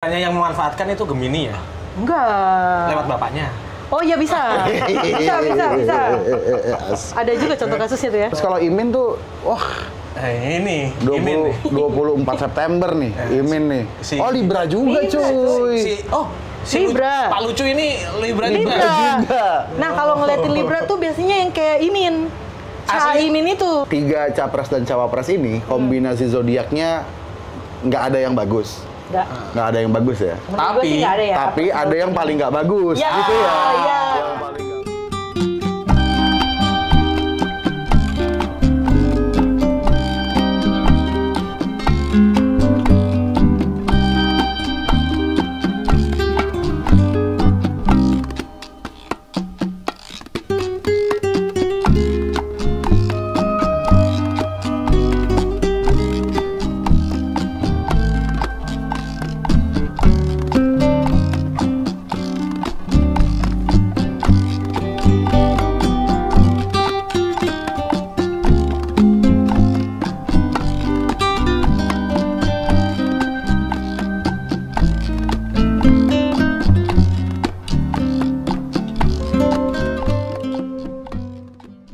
Hanya yang memanfaatkan itu Gemini ya? Enggak. Lewat bapaknya? Oh iya bisa. bisa. Ada juga contoh kasusnya tuh ya. Terus kalau Imin tuh, wah ini Imin nih. 24 September nih, Imin nih. Oh Libra juga cuy. Si Libra. Pak Lucu ini Libra juga. Nah kalau ngeliatin Libra tuh biasanya yang kayak Imin. Imin itu. 3 capres dan cawapres ini kombinasi zodiaknya nggak ada yang bagus. Nggak ada yang bagus ya. Tapi ada yang paling nggak bagus, gitu ya. Yang paling nggak-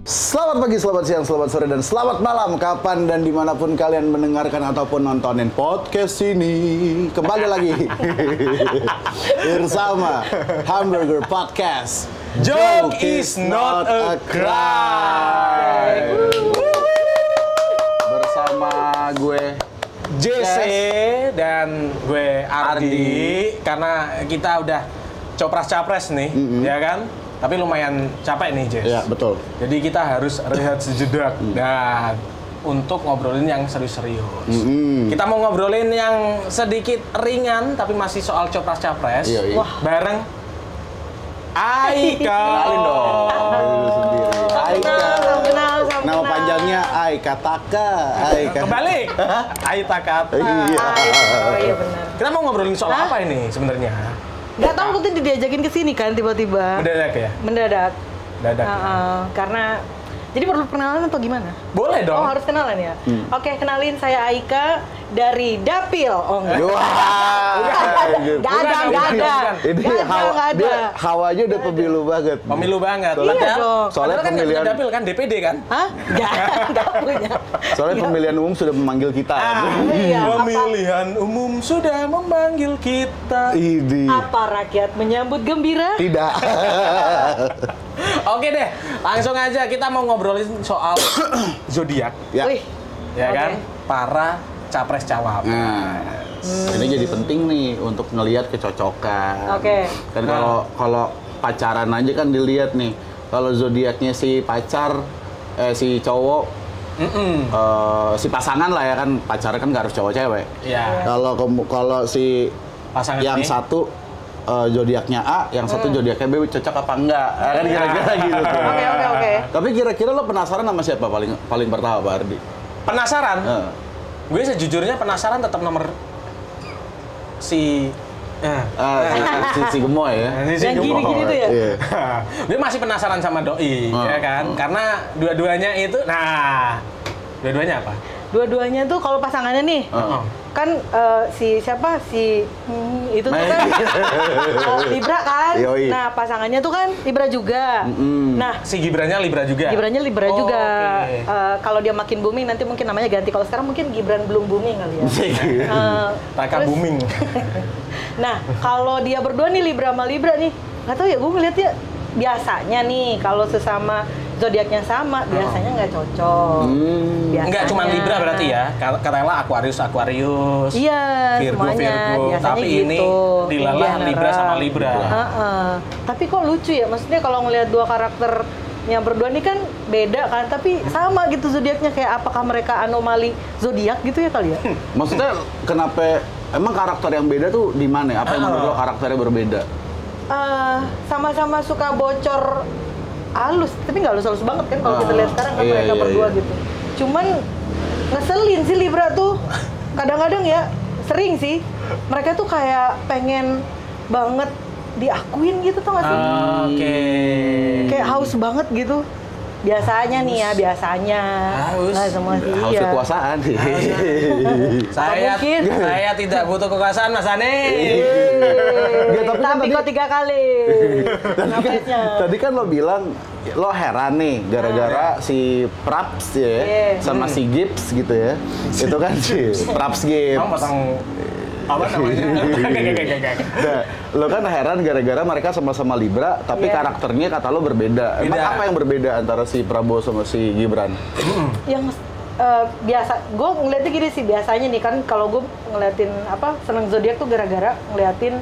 Selamat pagi, selamat siang, selamat sore, dan selamat malam. Kapan dan dimanapun kalian mendengarkan ataupun nontonin podcast ini. Kembali lagi bersama Hamburger Podcast. Joke is not a crime. Bersama gue JC dan gue Ardi. Karena kita udah copras-capres nih, ya kan? Tapi lumayan capek nih, Jess. Ya, betul. Jadi kita harus rehat sejenak dan untuk ngobrolin yang serius-serius. Kita mau ngobrolin yang sedikit ringan tapi masih soal copras-capres. Iya. Bareng Aika. Kenalin dong. Aika. Kenal. Nama panjangnya Aika Taka. Kebalik. Aika Kata. Iya. Oh iya benar. Kita mau ngobrolin soal apa ini sebenarnya? Gak tau waktu itu diajakin ke sini kan tiba-tiba. Mendadak ya? Mendadak. Dadak. Karena jadi perlu perkenalan atau gimana? Boleh dong. Oh harus kenalan ya? Oke, kenalin saya Aika dari Dapil. Oh enggak. Gak ada. Dia hawanya udah pemilu banget. Pemilu banget. Iya dong. Soalnya kan pemilihan Dapil kan DPD kan? Hah? Gak punya. Soalnya pemilihan umum sudah memanggil kita. Iya, Pemilihan umum sudah memanggil kita. Ini. Apa rakyat menyambut gembira? Tidak. Oke deh, langsung aja kita mau ngobrolin soal zodiak, Ya. Wih. ya Oke. kan? Para capres cawapres. Nah, ini jadi penting nih untuk ngelihat kecocokan. Oke. Kan kalau pacaran aja kan dilihat nih. Kalau zodiaknya si pacar, si cowok, si pasangan lah ya kan, pacaran kan nggak harus cowok cewek. Iya. Kalau si Pasangan yang ini? satu zodiaknya A, yang satu zodiaknya B, cocok apa enggak? Kan kira-kira gitu tuh. Oke. Tapi kira-kira lo penasaran sama siapa paling pertama, Pak Ardi? Penasaran? Gue sejujurnya penasaran tetap nomor si si Gemoy ya. Yang gini-gini tuh ya? Iya. Gue masih penasaran sama Doi, ya kan? Karena dua-duanya itu, dua-duanya apa? Dua-duanya tuh kalau pasangannya nih, kan itu tuh kan Libra kan. Yoi. Nah pasangannya tuh kan Libra juga. Nah Si Gibrannya Libra juga? Gibrannya Libra Oh, juga. oke. Kalau dia makin booming nanti mungkin namanya ganti. Kalau sekarang mungkin Gibran belum booming kali ya. Raka terus- booming. Nah kalau dia berdua nih Libra sama Libra nih, nggak tahu ya gue ngeliatnya biasanya nih kalau sesama zodiaknya sama biasanya nggak cocok. Enggak cuma Biasanya. Libra berarti ya? Katakanlah Aquarius. Iya, Virgo, biasanya tapi ini gitu. dilalah In Libra sama general. Libra. Tapi kok lucu ya, maksudnya kalau ngelihat dua karakter yang berdua ini kan beda kan, tapi sama gitu zodiaknya. Kayak apakah mereka anomali zodiak gitu ya kali ya? Maksudnya kenapa emang karakter yang beda tuh di mana? Apa yang menurut lo karakternya berbeda? Sama-sama suka bocor halus, tapi nggak halus-halus banget kan kalau kita lihat sekarang kan mereka berdua gitu. Cuman ngeselin sih Libra tuh. Kadang-kadang ya, sering sih. Mereka tuh kayak pengen banget diakuin gitu, tau gak sih? Oke. Kayak haus banget gitu. Biasanya nih ya, biasanya. Nah, semua sih. Haus kekuasaan sih. Saya tidak butuh kekuasaan, Mas Ane. Tapi kok 3 kali. Tadi kan lo bilang lo heran nih gara-gara si Praps ya sama si Gibbs gitu ya. Itu kan si Praps Gibbs. Kamu pasang apa namanya? Nah, lo kan heran gara-gara mereka sama-sama Libra, tapi karakternya kata lo berbeda. Emang apa yang berbeda antara si Prabowo sama si Gibran? Yang biasa, gue ngeliatnya gini sih, biasanya nih kan kalau gue ngeliatin seneng zodiak tuh gara-gara ngeliatin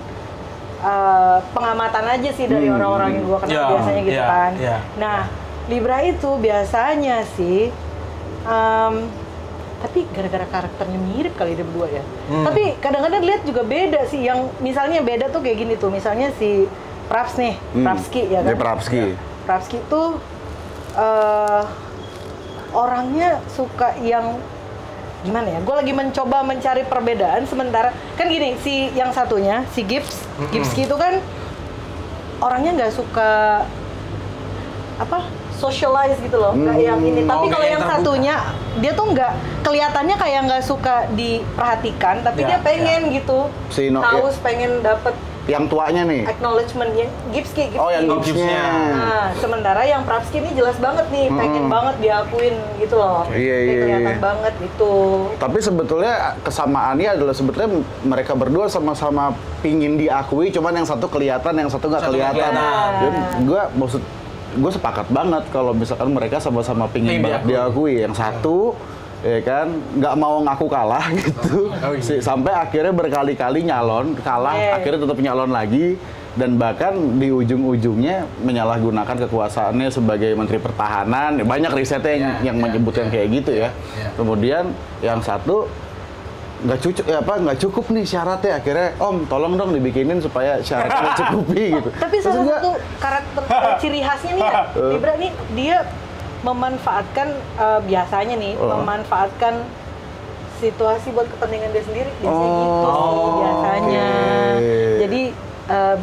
pengamatan aja sih dari orang-orang yang gue kenal biasanya gitu kan. Nah, Libra itu biasanya sih tapi gara-gara karakternya mirip kali dia berdua ya. Tapi kadang-kadang lihat juga beda sih. Yang misalnya beda tuh kayak gini tuh. Misalnya si Praps nih, Prapski ya kan? Prapski tuh orangnya suka yang gimana ya? Gue lagi mencoba mencari perbedaan. Sementara kan gini, si yang satunya si Gibbski itu kan orangnya nggak suka socialize gitu loh, nggak yang ini. Tapi kalau yang satunya dia tuh nggak kelihatannya kayak nggak suka diperhatikan, tapi dia pengen gitu, haus pengen dapet yang tuanya nih, acknowledgement yang Gibbski. Oh, yang Gibbsnya. Nah, sementara yang Prapski ini jelas banget nih, pengen banget diakuin gitu loh. Kelihatan banget itu. Tapi sebetulnya kesamaannya adalah sebetulnya mereka berdua sama-sama pingin diakui, cuman yang satu kelihatan, yang satu nggak kelihatan. Gue sepakat banget kalau misalkan mereka sama-sama pingin banget diakui. Yang satu ya kan nggak mau ngaku kalah gitu, sampai akhirnya berkali-kali nyalon kalah, akhirnya tetap nyalon lagi, dan bahkan di ujung-ujungnya menyalahgunakan kekuasaannya sebagai Menteri Pertahanan. Banyak risetnya yang menyebutkan kayak gitu ya. Kemudian yang satu nggak cukup nih syaratnya, akhirnya Om tolong dong dibikinin supaya syaratnya cukupi gitu. Tapi salah satu karakter ciri khasnya nih ya, Libra nih dia memanfaatkan biasanya nih memanfaatkan situasi buat kepentingan dia sendiri biasanya gitu biasanya. Jadi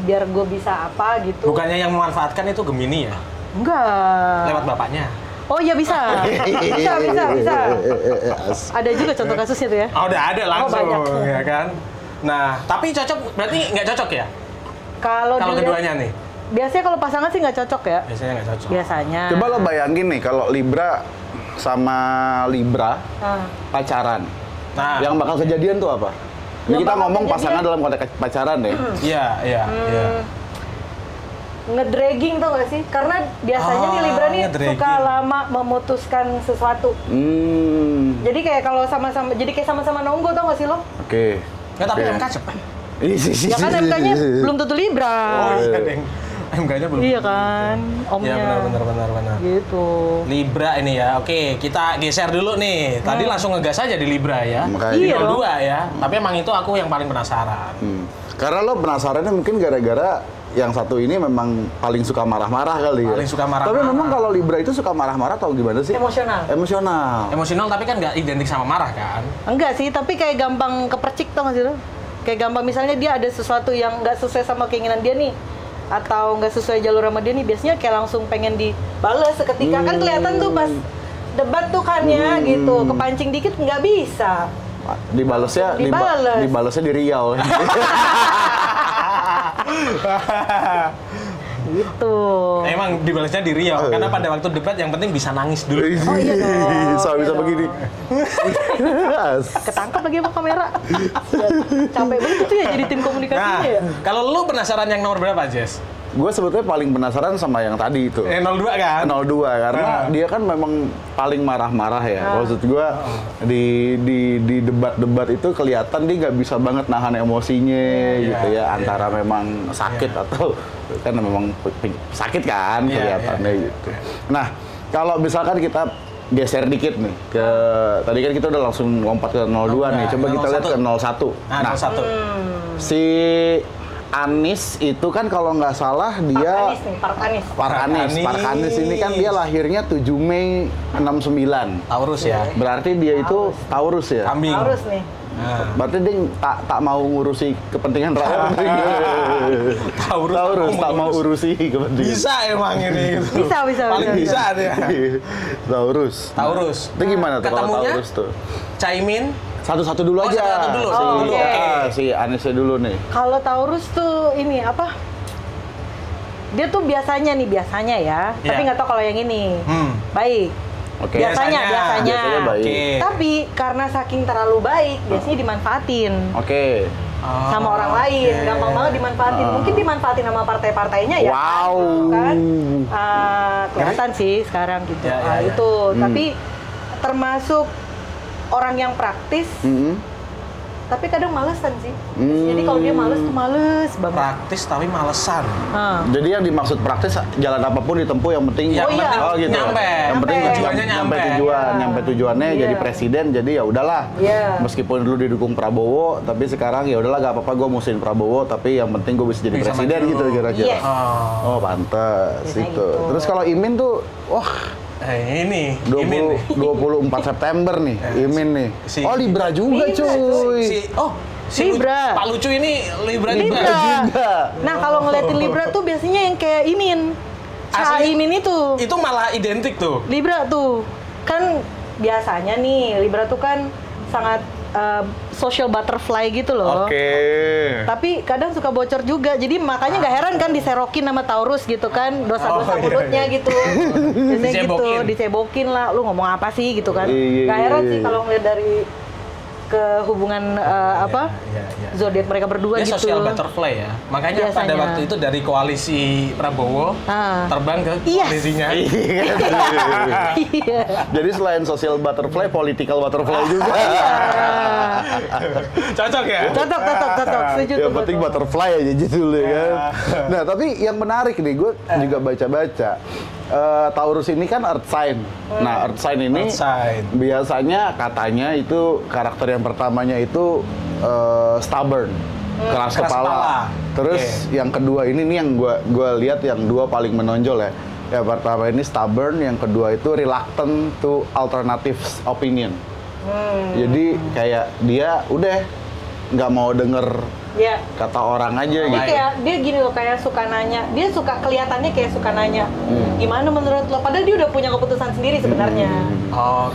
biar gue bisa apa gitu. Bukannya yang memanfaatkan itu Gemini ya? Enggak. Lewat bapaknya. Oh iya bisa. bisa. Ada juga contoh kasusnya tuh ya? Oh udah ada langsung, ya kan? Nah, tapi cocok, berarti nggak cocok ya? Kalau keduanya nih? Biasanya kalau pasangan sih nggak cocok ya? Biasanya nggak cocok. Biasanya. Coba lo bayangin nih, kalau Libra sama Libra pacaran. Nah, yang bakal kejadian tuh apa? Ini kita ngomong pasangan dalam konteks pacaran ya? Iya. Ngedragging tuh nggak sih? Karena biasanya nih Libra nih suka lama memutuskan sesuatu. Jadi kayak kalau sama-sama, jadi kayak sama-sama nunggu tau nggak sih lo? Oke. Ya tapi MK cepet. Ya kan MK-nya belum tentu Libra. Oh iya deng. MK-nya belum. Iya kan, omnya. Iya benar. Gitu. Libra ini ya. Oke, kita geser dulu nih. Tadi langsung ngegas aja di Libra ya. Iya dong. 02 ya. Tapi emang itu aku yang paling penasaran. Karena lo penasarannya mungkin gara-gara yang satu ini memang paling suka marah-marah kali ya. Paling suka marah-marah. Tapi memang kalau Libra itu suka marah-marah atau gimana sih? Emosional tapi kan nggak identik sama marah kan? Enggak sih, tapi kayak gampang kepercik tau nggak sih lo? Kayak gampang misalnya dia ada sesuatu yang nggak sesuai sama keinginan dia nih, atau nggak sesuai jalur sama dia nih, biasanya kayak langsung pengen dibalas seketika. Kan kelihatan tuh pas debat tuh kan ya gitu, kepancing dikit nggak bisa. Dibalesnya di Riau. Gitu. Emang dibalasnya di Riau, karena pada waktu debat yang penting bisa nangis dulu. Oh iya dong. Bisa begini. Ketangkap lagi sama kamera. Capek banget tuh ya jadi tim komunikasinya ya. Kalau lu penasaran yang nomor berapa, Jess? Gue sebetulnya paling penasaran sama yang tadi itu. 02 kan? 02 karena dia kan memang paling marah-marah ya. Maksud gue di debat-debat itu kelihatan dia nggak bisa banget nahan emosinya gitu ya. Antara memang sakit atau kan memang sakit kan kelihatannya gitu. Nah, kalau misalkan kita geser dikit nih ke tadi kan kita udah langsung lompat ke 02 nih. Coba kita lihat ke 01. Nah, 01. Si Anies itu kan kalau nggak salah dia Park Anies ini kan dia lahirnya 7 Mei 69. Taurus ya. Berarti dia itu Taurus ya. Kambing. Taurus nih. Berarti dia tak mau ngurusi kepentingan rakyat. Taurus tak mau urusi kepentingan. Bisa emang ini. Bisa. Paling bisa dia. Taurus. Itu gimana tuh kalau Taurus tuh? Caimin. Satu-satu dulu aja. Satu dulu. Si Anisnya dulu nih. Kalau Taurus tuh ini apa? Dia tuh biasanya ya. Tapi nggak tahu kalau yang ini. Baik. Oke. Biasanya baik. Okay. Tapi karena saking terlalu baik, biasanya dimanfaatin. Oke. Sama orang lain, gampang banget dimanfaatin. Mungkin dimanfaatin sama partai-partainya ya. Wow. Kan? Kelihatan sih sekarang gitu. Itu. Tapi termasuk orang yang praktis. Tapi kadang malesan sih. Jadi kalau dia males tuh males banget. Praktis tapi malesan. Jadi yang dimaksud praktis jalan apapun ditempuh yang penting gitu. Nyampe. Yang penting tujuannya nyampe tujuannya jadi presiden. Jadi ya udahlah. Meskipun dulu didukung Prabowo, tapi sekarang ya udahlah gak apa-apa gue musuhin Prabowo, tapi yang penting gue bisa jadi presiden gitu kira-kira. Oh, pantes itu. Terus kalau Imin tuh ini 24 September nih, Imin nih. Libra juga cuy. Libra. Pak Lucu ini Libra juga. Nah, kalau ngeliatin Libra tuh biasanya yang kayak Imin. Imin itu. Itu malah identik tuh. Libra tuh. Kan biasanya nih, Libra tuh kan sangat social butterfly gitu loh. Tapi kadang suka bocor juga. Jadi makanya nggak heran kan diserokin sama Taurus gitu kan. Dosa-dosa mulutnya gitu. Biasanya gitu, dicebokin lah. Lu ngomong apa sih gitu kan. Nggak heran sih kalau ngeliat dari ke hubungan zodiak mereka berdua dia gitu. Social butterfly ya. Makanya pada waktu itu dari koalisi Prabowo terbang ke koalisinya. Jadi selain social butterfly, political butterfly juga. Cocok ya? Cocok. Setuju tuh. Yang penting butterfly aja gitu kan. Nah, tapi yang menarik nih, gue juga baca-baca. Taurus ini kan earth sign. Nah, earth sign ini biasanya katanya itu karakter yang pertamanya itu stubborn, keras kepala. Terus yang kedua ini nih yang gua lihat yang dua paling menonjol ya. Yang pertama ini stubborn, yang kedua itu reluctant to alternative opinion. Jadi kayak dia udah nggak mau denger kata orang aja gitu. Kayak dia gini loh, kayak suka nanya. Dia suka kelihatannya kayak suka nanya. Gimana menurut lo? Padahal dia udah punya keputusan sendiri sebenarnya.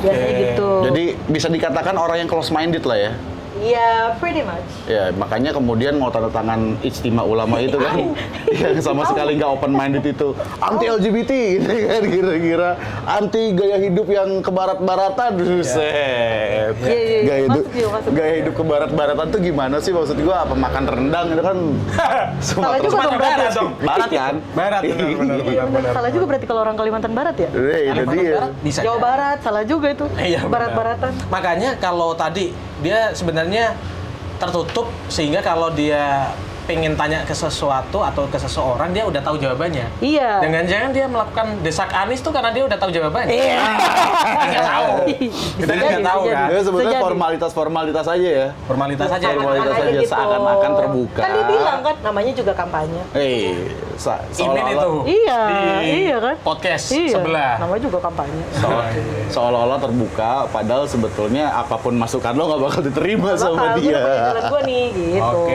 Biasanya gitu. Jadi bisa dikatakan orang yang close minded lah ya. Iya, pretty much. Ya, makanya kemudian mau tanda tangan Ijtima Ulama itu kan yang sama sekali nggak open minded itu anti LGBT gitu kan, kira-kira anti gaya hidup yang kebarat-baratan. Buset. Gaya hidup kebarat-baratan tuh gimana sih, maksud gua apa makan rendang itu kan salah juga dong barat dong. Barat kan? Barat benar. Salah juga berarti kalau orang Kalimantan Barat ya? Itu dia. Jawa Barat salah juga itu. Barat-baratan. Makanya kalau tadi dia sebenarnya tertutup sehingga kalau dia pengen tanya ke sesuatu atau ke seseorang dia udah tahu jawabannya. Iya. Dengan jangan dia melakukan desak Anies tuh karena dia udah tahu jawabannya. Iya. Nggak tahu. Kita nggak tahu kan. Ya sebenarnya formalitas aja ya. Formalitas aja gitu. Seakan-akan terbuka. Kan dia bilang kan namanya juga kampanye. Imin itu. Iya kan. Podcast sebelah. Namanya juga kampanye. Seolah-olah terbuka, padahal sebetulnya apapun masukan lo nggak bakal diterima sama dia. Jalan gua nih gitu.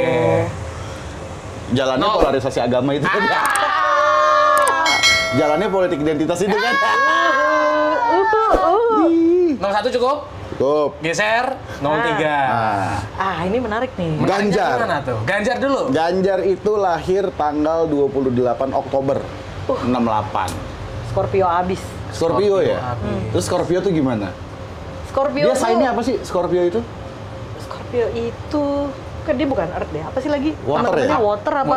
Jalannya polarisasi agama itu kan. Jalannya politik identitas itu kan. 01 cukup? Cukup. Geser 03. Ini menarik nih. Ganjar. Mana tuh? Ganjar dulu. Ganjar itu lahir tanggal 28 Oktober 68. Scorpio abis. Scorpio ya? Terus Scorpio tuh gimana? Scorpio dia sign-nya apa sih Scorpio itu? Scorpio itu kan dia bukan earth deh. Apa sih lagi? Water ya? Water apa?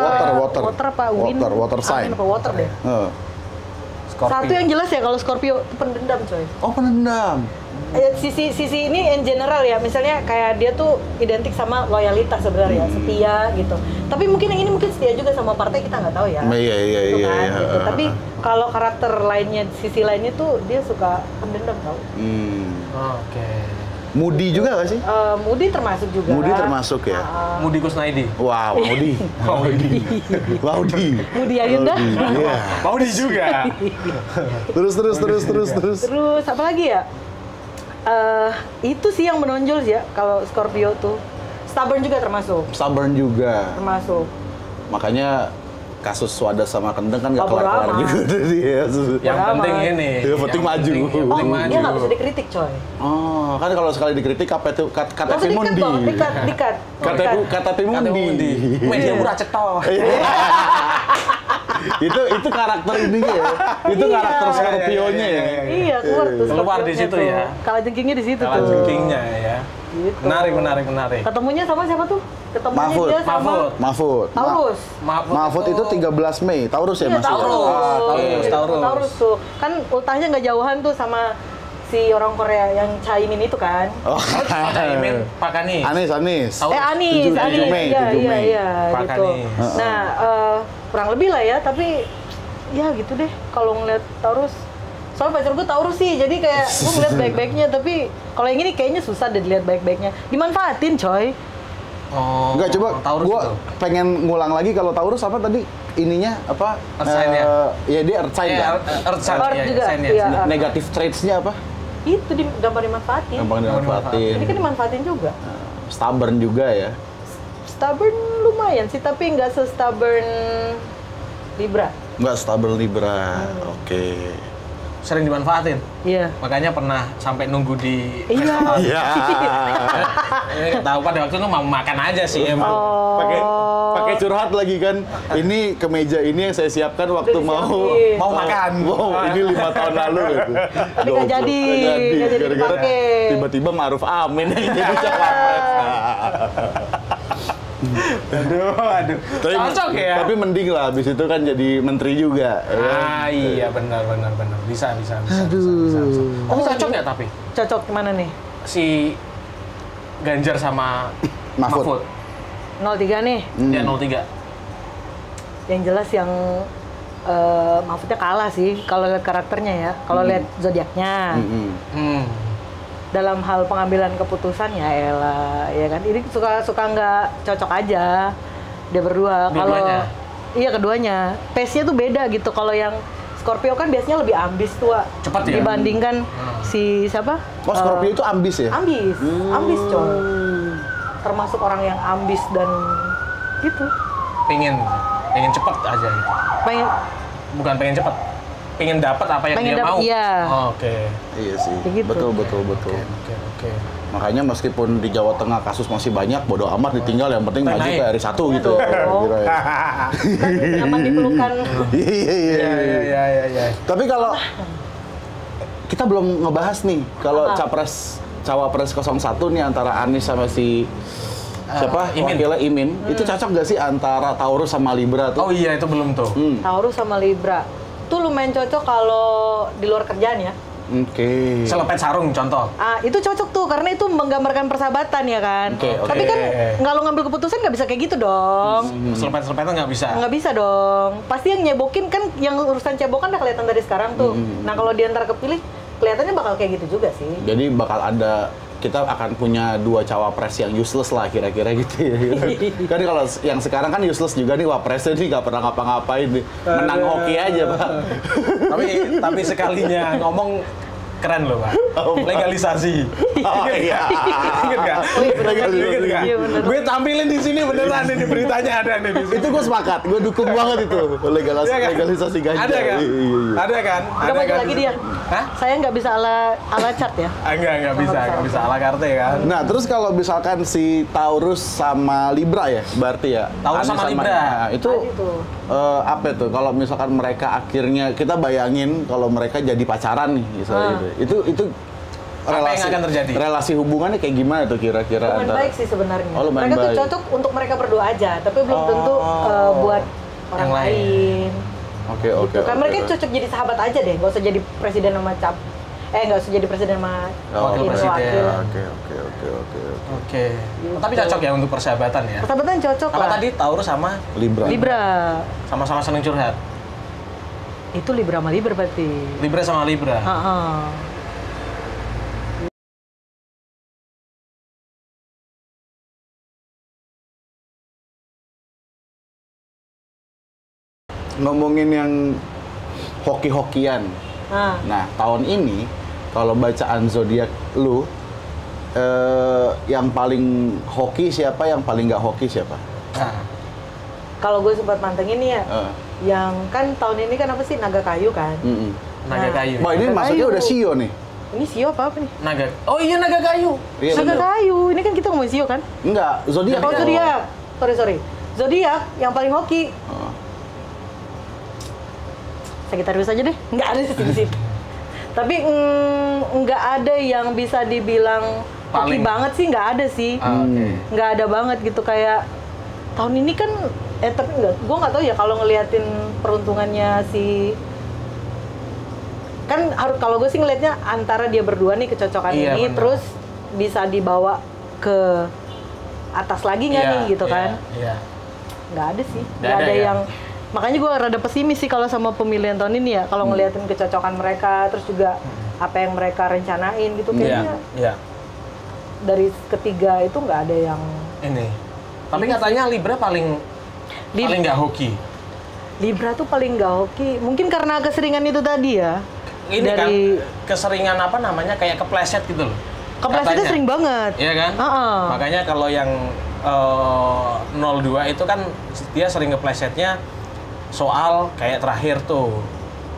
Water apa? Wind? Water sign. Apa water deh. Satu yang jelas ya kalau Scorpio itu pendendam coy. Oh, pendendam. Sisi ini in general ya, misalnya kayak dia tuh identik sama loyalitas sebenarnya, setia gitu. Tapi mungkin yang ini mungkin setia juga sama partai, kita nggak tahu ya. Iya. Gitu. Tapi kalau karakter lainnya, sisi lainnya tuh dia suka pendendam tau. Oke. Moody juga nggak sih? Moody termasuk juga. Moody termasuk ya? Moody Kusnaidi. Wow, Moody. Moody Ayunda. Iya. Moody juga. Terus. Terus apa lagi ya? Itu sih yang menonjol sih ya kalau Scorpio tuh. Stubborn juga termasuk. Stubborn juga. Termasuk. Makanya kasus Swadas sama Kendeng kan nggak Oh, bodo kelar-kelar amat. juga dia. Yang penting ini. Yang penting maju. Yang Oh, penting maju. dia nggak bisa dikritik, coy. Oh, kan kalau sekali dikritik KTP Nggak usah Mundi. dikat. KTP Mundi. Media murah cetok. itu karakter ininya ya. Itu Iya. karakter Scorpio-nya ya. Iya, keluar tuh. Keluar di Scorpio-nya situ tuh. ya. Kalah jengkingnya di situ Kalah tuh. jengkingnya ya. Gitu. Menarik. Ketemunya sama siapa tuh? Ketemunya Mahfud. dia sama Mahfud. Taurus. Mahfud itu 13 Mei. Taurus ya, Iya, Mas? Taurus. Taurus. Taurus tuh. Kan ultahnya nggak jauhan tuh sama si orang Korea yang Caimin itu kan. Oh, Caimin, Pak Anies. Anis. Anis. 7 Mei, 7 Mei. Iya, Pak gitu. Anies. Nah, kurang lebih lah ya, tapi ya gitu deh kalau ngeliat Taurus. Soalnya pacar gue Taurus sih, jadi kayak gue ngeliat baik-baiknya, tapi kalau yang ini kayaknya susah deh dilihat baik-baiknya. Dimanfaatin, coy. Oh, Enggak, coba Taurus gua itu. pengen ngulang lagi kalau Taurus apa tadi ininya apa? Earth sign ya? Ya dia Earth sign kan? Earth sign, Earth iya, juga, sign ya. iya. Negative traits-nya apa? Itu gampang dimanfaatin. Gampang dimanfaatin. Jadi kan dimanfaatin juga. Stubborn juga ya. Stubborn lumayan sih, tapi nggak se-stubborn Libra. Enggak stubborn Libra. Oke. Sering dimanfaatin. Iya. Makanya pernah sampai nunggu di Iya. Iya. tahu pada waktu itu mau makan aja sih emang. Oh. Pakai curhat lagi kan. Ini kemeja ini yang saya siapkan waktu Udah mau disiapin. makan. Wow, ini 5 tahun lalu gitu. Tapi nggak jadi, nggak jadi Gara-gara dipakai. tiba-tiba Ma'ruf Amin yang jadi cawapres. Aduh. Cocok ya. Tapi mending lah, habis itu kan jadi menteri juga. ya kan? Iya benar. Bisa. Aduh. Tapi cocok nggak tapi Cocok kemana nih? si Ganjar sama Mahfud. 03 nih. Dia 03. Yang jelas yang Mahfudnya kalah sih kalau lihat karakternya ya. Kalau lihat zodiaknya. Hmm. Dalam hal pengambilan keputusan ya elah, ya kan. Ini suka nggak cocok aja dia berdua. Kalau Dua-duanya? iya keduanya. Pace-nya tuh beda gitu. Kalau yang Scorpio kan biasanya lebih ambis tuh, Wak. Cepat ya? Dibandingkan si siapa? Oh, Scorpio itu ambis ya? Ambis coy. Termasuk orang yang ambis dan gitu. pengen cepet aja gitu. Bukan pengen cepet, pengen dapat apa yang Pengen dia mau. iya. Oke. Iya sih. Begitu. Betul. Oke. Makanya meskipun di Jawa Tengah kasus masih banyak, bodo amat ditinggal, yang penting maju Naik. ke RI 1 gitu. Oh. Kira ya. Nyaman dipelukan. Iya. Tapi kalau kita belum ngebahas nih, kalau Cawapres 01 nih antara Anies sama si siapa? Imin. Wakilnya Imin. Itu cocok nggak sih antara Taurus sama Libra tuh? Oh iya itu belum tuh. Taurus sama Libra. Itu lumayan cocok kalau di luar kerjaan ya. Oke. Selepet sarung contoh. Itu cocok tuh karena itu menggambarkan persahabatan ya kan. Oke. Tapi kan nggak lo ngambil keputusan nggak bisa kayak gitu dong. Selepet-selepetan nggak bisa. Nggak bisa dong. Pasti yang nyebokin kan, yang urusan cebokan udah kelihatan dari sekarang tuh. Nah kalau diantar kepilih, kelihatannya bakal kayak gitu juga sih. Jadi bakal ada, kita akan punya 2 cawapres yang useless lah kira-kira gitu ya. Kan kalau yang sekarang kan useless juga nih, wapresnya nih nggak pernah ngapa-ngapain nih. Menang hoki aja, Pak. tapi sekalinya ngomong keren loh, Pak. Legalisasi. Oh iya. Ingat nggak? Ingat nggak? Iya, bener. Gue tampilin di sini beneran ini beritanya ada nih di sini. Itu gue sepakat, gue dukung banget itu. Iya kan? Legalisasi ganja. Ada kan? Iya. Ada kan? Udah maju lagi dia. Hah? Saya nggak bisa ala chart ya. Enggak bisa ala carte kan. Nah, terus kalau misalkan si Taurus sama Libra ya, berarti ya? Taurus Anies sama Libra. Nah, itu Itu. apa itu? Kalau misalkan mereka akhirnya, kita bayangin kalau mereka jadi pacaran nih, misalnya gitu. Itu Apa yang akan terjadi? Relasi hubungannya kayak gimana tuh kira-kira? Lumayan baik sih sebenarnya. Oh, lumayan Mereka tuh baik. cocok untuk mereka berdua aja, tapi belum tentu buat orang Yang lain. lain. Oke. Gitu. Kan mereka cocok jadi sahabat aja deh, nggak usah jadi presiden sama nggak usah jadi presiden sama Wakil presiden. wakil. Oke. Oke. Tapi cocok ya untuk persahabatan ya. Persahabatan cocok Kalau lah. tadi Taurus sama Libra. sama-sama seneng curhat. Itu Libra sama Libra berarti. Libra sama Libra. Ngomongin yang hoki-hokian. Nah, Nah, tahun ini kalau bacaan zodiak lu, yang paling hoki siapa, yang paling nggak hoki siapa? Nah. Kalau gue sempat mantengin ya, yang kan tahun ini kan apa sih, naga kayu kan? Naga kayu. Wah, ini masuknya udah Sio nih. Ini Sio apa nih? Naga. Oh iya, naga kayu. Iya, naga kayu. Ini kan kita ngomongin Sio kan? Enggak, zodiak. Oh, zodiak. Sorry. Zodiak yang paling hoki. Sagittarius aja deh. Nggak ada sih. Tapi nggak ada yang bisa dibilang hoki banget sih, nggak ada sih. Nggak ada banget gitu, kayak tahun ini kan tapi gue nggak tahu ya kalau ngeliatin peruntungannya si, kan harus, kalau gue sih ngelihatnya antara dia berdua nih kecocokan ini, bener. Terus bisa dibawa ke atas lagi nggak nih gitu kan? Iya. Nggak ada sih, nggak ada yang, makanya gue rada pesimis sih kalau sama pemilihan tahun ini ya, kalau ngeliatin kecocokan mereka, terus juga apa yang mereka rencanain gitu, kayaknya dari ketiga itu nggak ada yang ini. Tapi katanya Libra paling nggak hoki. Libra tuh paling nggak hoki, mungkin karena keseringan itu tadi ya. Ini dari kan keseringan apa namanya, kayak kepleset gitu loh. Keplesetnya sering banget. Iya kan? Makanya kalau yang 02 itu kan dia sering keplesetnya soal kayak terakhir tuh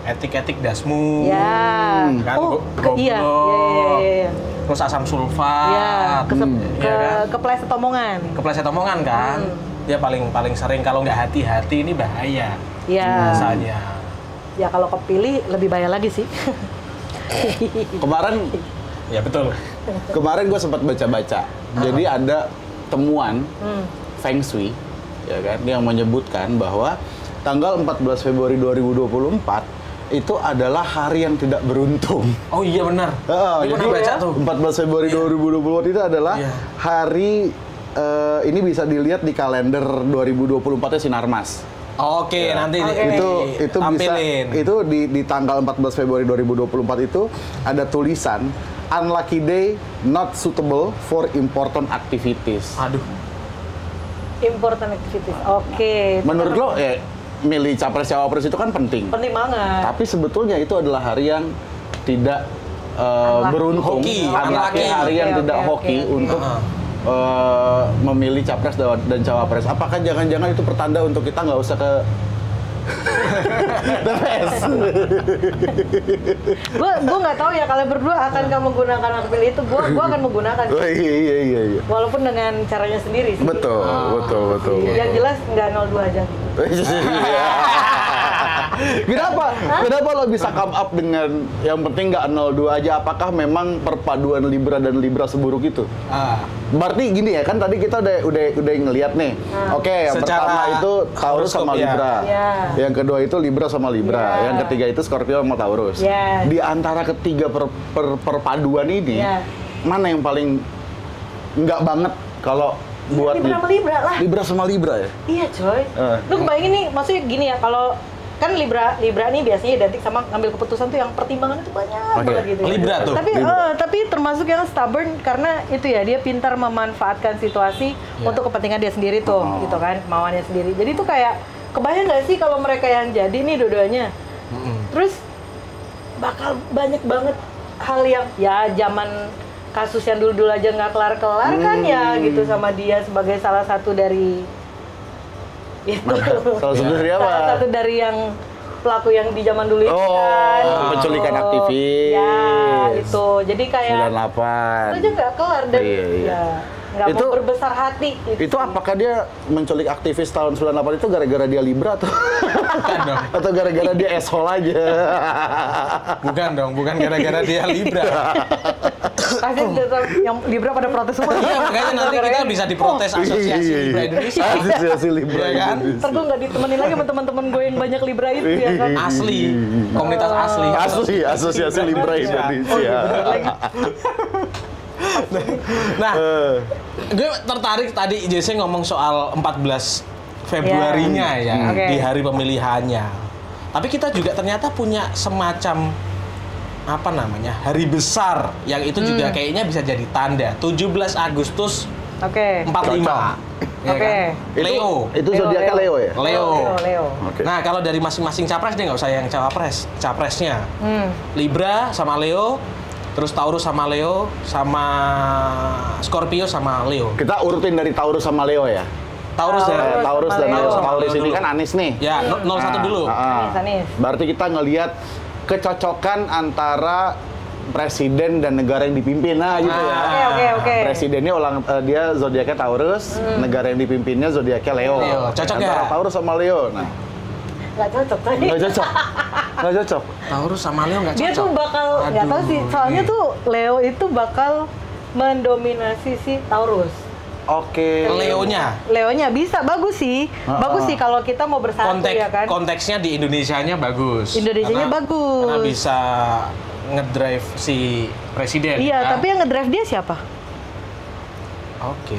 etik-etik dasmu. Ya. Kan goblok. Iya. Terus asam sulfat. Kepleset omongan. Kepleset omongan kan. Dia paling sering, kalau nggak hati-hati ini bahaya. Iya. Rasanya. Ya kalau kepilih lebih bahaya lagi sih. Kemarin, ya betul. Kemarin gue sempat baca-baca. Jadi ada temuan Feng Shui, ya kan, yang menyebutkan bahwa tanggal 14 Februari 2024 itu adalah hari yang tidak beruntung. Oh iya benar. Jadi baca tuh. 14 Februari 2024 itu adalah hari, ini bisa dilihat di kalender 2024-nya Sinarmas. Oke, nanti itu tampilin. Bisa, itu di tanggal 14 Februari 2024 itu ada tulisan unlucky day not suitable for important activities. Aduh. Important activities. Oke. Menurut lo milih capres cawapres itu kan penting. Penting banget. Tapi sebetulnya itu adalah hari yang tidak beruntung, hari yang tidak hoki untuk memilih capres dan cawapres. Apakah jangan-jangan itu pertanda untuk kita nggak usah ke TPS? Gue nggak tahu ya, kalian berdua akan kamu menggunakan hak pilih itu. Gue akan menggunakan. Oh, iya. Walaupun dengan caranya sendiri sih. Betul. Yang jelas nggak 02 aja. Kenapa lo bisa come up dengan yang penting nggak 02 aja? Apakah memang perpaduan Libra dan Libra seburuk itu? Berarti gini ya, kan tadi kita udah ngeliat nih. Oke, yang pertama itu Taurus sama Libra. Yang kedua itu Libra sama Libra. Yang ketiga itu Scorpio sama Taurus. Di antara ketiga perpaduan ini, mana yang paling nggak banget kalau buat Libra sama Libra lah. Libra sama Libra ya? Iya coy. Lu kebayangin nih, maksudnya gini ya, kalau kan Libra nih biasanya identik sama ngambil keputusan tuh yang pertimbangan itu banyak banget gitu ya. Libra tuh. Tapi termasuk yang stubborn karena itu ya, dia pintar memanfaatkan situasi untuk kepentingan dia sendiri tuh, gitu kan, kemauannya sendiri. Jadi tuh kayak kebayang nggak sih kalau mereka yang jadi nih dua-duanya, terus bakal banyak banget hal yang ya zaman kasus yang dulu aja nggak kelar-kelar kan ya gitu, sama dia sebagai salah satu dari itu. Salah satu dari apa? Salah satu dari yang pelaku yang di zaman dulu itu kan. Penculikan aktivis. Ya, itu. Jadi kayak 98. itu aja nggak kelar dan ya nggak itu, mau berbesar hati. Itu apakah dia menculik aktivis tahun 98 itu gara-gara dia Libra atau bukan dong? Atau gara-gara dia asshole aja? bukan gara-gara dia Libra. Pasti yang Libra pada protes semua. Iya, makanya nanti kita bisa diprotes Asosiasi Libra Indonesia. Asosiasi Libra kan? Indonesia. Ntar gue nggak ditemenin lagi sama teman-teman gue yang banyak Libra itu ya kan. Asli, komunitas asli. Asli, Asosiasi Libra Indonesia. Nah, gue tertarik tadi JC ngomong soal 14 Februarinya ya, di hari pemilihannya. Tapi kita juga ternyata punya semacam apa namanya, hari besar yang itu juga kayaknya bisa jadi tanda 17 Agustus 45. Ya kan? Leo. Itu zodiaknya Leo ya? Leo. Okay. Nah, kalau dari masing-masing capres deh, nggak usah yang capresnya. Libra sama Leo, Terus Taurus sama Leo, sama Scorpio sama Leo. Kita urutin dari Taurus sama Leo ya. Taurus ya. Taurus dan Leo. Taurus ini dulu. kan Anis nih. Ya, 01 dulu. Anis. Berarti kita ngelihat kecocokan antara presiden dan negara yang dipimpin, nah gitu ya. Oke. Presidennya dia zodiaknya Taurus, negara yang dipimpinnya zodiaknya Leo. Cocok antara ya? Taurus sama Leo. Nah, Nggak cocok tadi. nggak cocok. Taurus sama Leo nggak cocok. Dia tuh bakal, nggak tahu sih, soalnya tuh Leo itu bakal mendominasi si Taurus. Oke. Leonya bisa, bagus sih. Bagus sih kalau kita mau bersatu ya kan. Konteksnya di Indonesianya bagus. Indonesianya bagus. Karena bisa ngedrive si presiden. Iya, kan? tapi yang ngedrive dia siapa? Oke.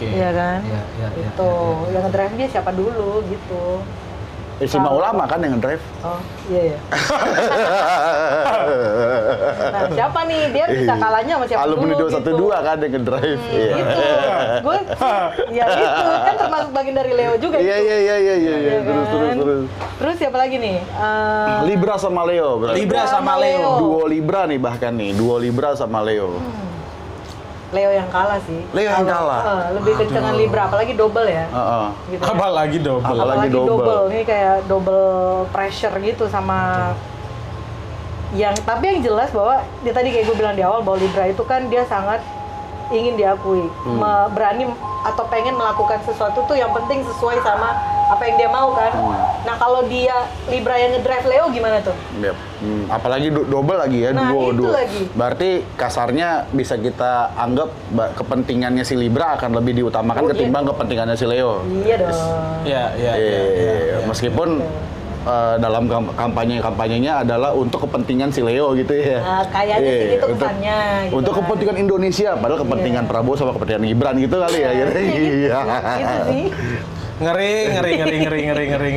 Iya kan? Iya. Itu yang ngedrive dia siapa dulu gitu. Istimewa ulama kan yang ngedrive. Oh, iya. Nah, siapa nih? Dia bisa kalahnya sama siapa Alumni dulu 212 gitu. kan yang ngedrive. Iya. Gitu. Gue ya itu kan termasuk bagian dari Leo juga Iya. Iya Terus. kan? Terus siapa lagi nih? Libra sama Leo berarti. Libra sama Leo. Duo Libra nih bahkan nih. Duo Libra sama Leo. Leo yang kalah sih. Leo yang kalah. Lebih kencengan Libra, apalagi double ya. Gitu ya. Apalagi double. Apalagi double. Ini kayak double pressure gitu sama tapi yang jelas bahwa dia tadi kayak gue bilang di awal bahwa Libra itu kan dia sangat ingin diakui, berani atau pengen melakukan sesuatu tuh yang penting sesuai sama apa yang dia mau kan. Nah kalau dia Libra yang ngedrive Leo gimana tuh? Yep. Apalagi double lagi ya, Nah, duo. itu lagi. Berarti kasarnya bisa kita anggap kepentingannya si Libra akan lebih diutamakan ketimbang kepentingannya si Leo. Iya dong. Iya. Meskipun dalam kampanyenya adalah untuk kepentingan si Leo gitu ya. Nah, kayaknya sih itu kesannya. Gitu untuk kan. kepentingan Indonesia, padahal kepentingan Prabowo sama kepentingan Gibran gitu kali ya. Iya. Gitu sih. Ngeri.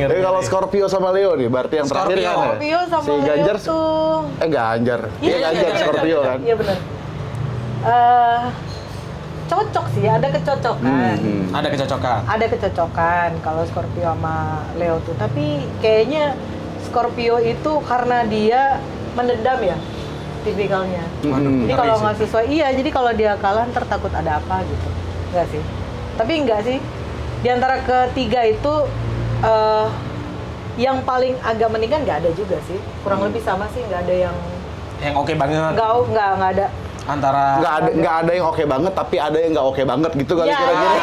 Tapi kalau Scorpio sama Leo nih, berarti yang terakhir kan ya? Scorpio sama si Leo Ganjar tuh. Ganjar. Iya Ganjar Scorpio kan. Iya benar. Cocok sih, ada kecocokan. Ada kecocokan kalau Scorpio sama Leo tuh. Tapi kayaknya Scorpio itu karena dia mendendam ya, tipikalnya. Jadi kalau nggak sesuai, jadi kalau dia kalah ntar takut ada apa gitu. Enggak sih. Tapi enggak sih. Di antara ketiga itu yang paling agak mendingan nggak ada juga sih. Kurang lebih sama sih, nggak ada yang oke banget. Nggak ada. Antara nggak ada yang oke banget, tapi ada yang nggak oke banget gitu kali kira-kira.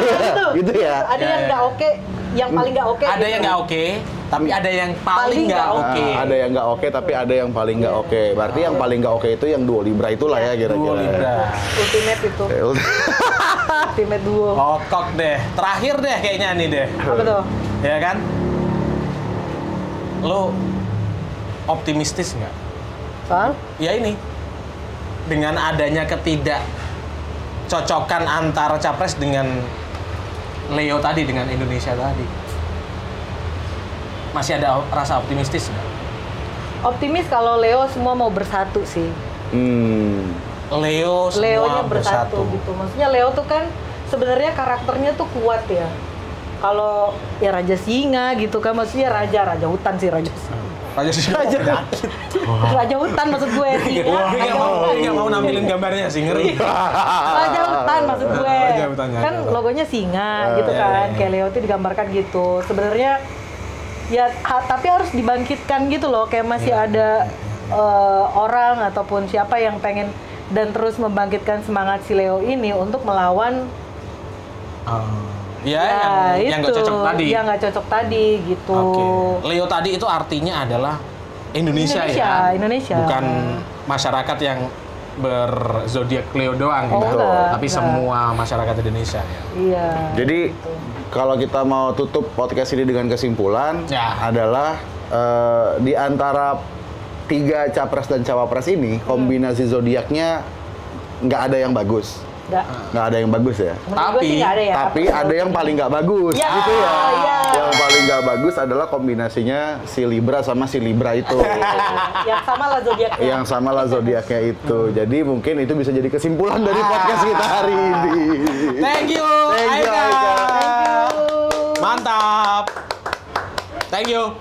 Gitu ya. Ada yang nggak oke, yang paling nggak oke. Ada yang nggak oke, tapi ada yang paling nggak oke. Ada yang nggak oke, tapi ada yang paling nggak oke. Berarti yang paling nggak oke itu yang duo Libra itulah ya kira-kira. Duo Libra. Ultimate itu. Ultimate duo. Kokok deh. Terakhir deh kayaknya nih deh. Apa tuh? Ya kan? Lo optimistis nggak? Soal? Ya ini. Dengan adanya ketidakcocokan antara Capres dengan Leo tadi, dengan Indonesia tadi. Masih ada rasa optimistis nggak? Optimis kalau Leo semua mau bersatu sih. Leonya bersatu gitu. Maksudnya Leo tuh kan sebenarnya karakternya tuh kuat ya. Kalau ya Raja Singa gitu kan, maksudnya raja hutan sih Raja hutan maksud gue sih. Nggak mau nampilin gambarnya sih, ngeri. Raja hutan maksud gue. Kan gitu. logonya singa gitu kan. Kayak Leo tuh digambarkan gitu. Sebenarnya ya tapi harus dibangkitkan gitu loh. Kayak masih ada orang ataupun siapa yang pengen dan terus membangkitkan semangat si Leo ini untuk melawan yang nggak cocok tadi. Yang nggak cocok tadi gitu. Leo tadi itu artinya adalah Indonesia ya. Indonesia. Bukan masyarakat yang berzodiak Leo doang gitu. Tapi semua masyarakat Indonesia ya. Iya. Jadi kalau kita mau tutup podcast ini dengan kesimpulan adalah di antara 3 capres dan cawapres ini kombinasi zodiaknya nggak ada yang bagus. Nggak ada yang bagus ya. Tapi ada yang paling nggak bagus gitu ya. Yang paling nggak bagus adalah kombinasinya si Libra sama si Libra itu. Yang sama lah zodiaknya itu. Jadi mungkin itu bisa jadi kesimpulan dari podcast kita hari ini. Thank you Aika. Mantap. Thank you.